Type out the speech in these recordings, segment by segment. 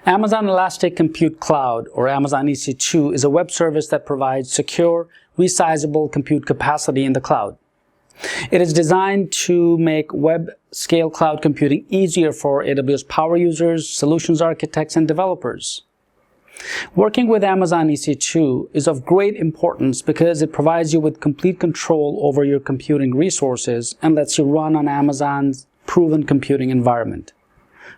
Amazon Elastic Compute Cloud, or Amazon EC2, is a web service that provides secure, resizable compute capacity in the cloud. It is designed to make web-scale cloud computing easier for AWS power users, solutions architects, and developers. Working with Amazon EC2 is of great importance because it provides you with complete control over your computing resources and lets you run on Amazon's proven computing environment.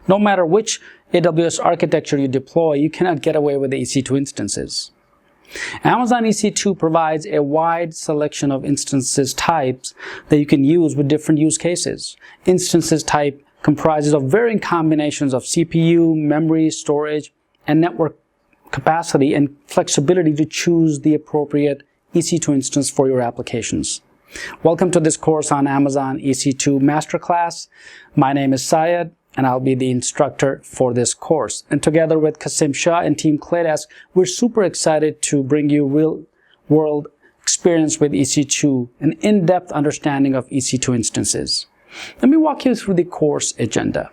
No matter which AWS architecture you deploy, you cannot get away with the EC2 instances. Amazon EC2 provides a wide selection of instances types that you can use with different use cases. Instances type comprises of varying combinations of CPU, memory, storage, and network capacity and flexibility to choose the appropriate EC2 instance for your applications. Welcome to this course on Amazon EC2 Masterclass. My name is Syed, and I'll be the instructor for this course. And together with Qasim Shah and Team ClayDesk, we're super excited to bring you real-world experience with EC2, an in-depth understanding of EC2 instances. Let me walk you through the course agenda.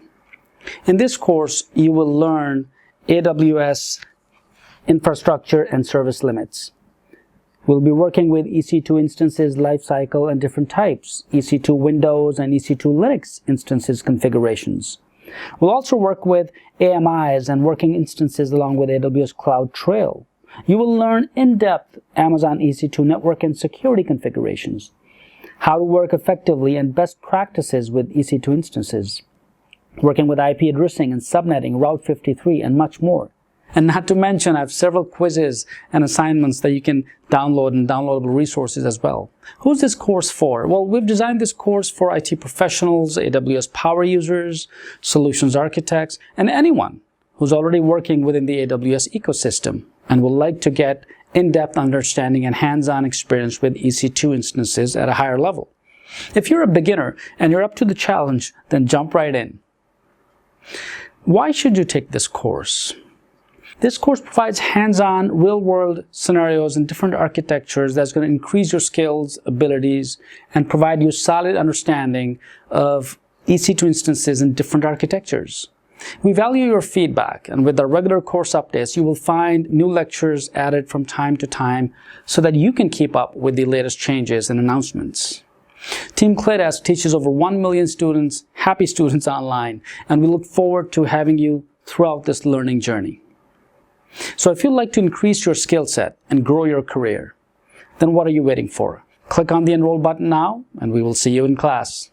In this course, you will learn AWS infrastructure and service limits. We'll be working with EC2 instances lifecycle and different types, EC2 Windows and EC2 Linux instances configurations. We'll also work with AMIs and working instances along with AWS Cloud Trail. You will learn in-depth Amazon EC2 network and security configurations, how to work effectively and best practices with EC2 instances, working with IP addressing and subnetting, Route 53, and much more. And not to mention, I have several quizzes and assignments that you can download and downloadable resources as well. Who's this course for? Well, we've designed this course for IT professionals, AWS power users, solutions architects, and anyone who's already working within the AWS ecosystem and would like to get in-depth understanding and hands-on experience with EC2 instances at a higher level. If you're a beginner and you're up to the challenge, then jump right in. Why should you take this course? This course provides hands-on, real-world scenarios and different architectures that's going to increase your skills, abilities, and provide you solid understanding of EC2 instances in different architectures. We value your feedback, and with our regular course updates, you will find new lectures added from time to time so that you can keep up with the latest changes and announcements. Team ClayDesk teaches over 1 million students, happy students online, and we look forward to having you throughout this learning journey. So if you'd like to increase your skill set and grow your career, then what are you waiting for? Click on the Enroll button now, and we will see you in class.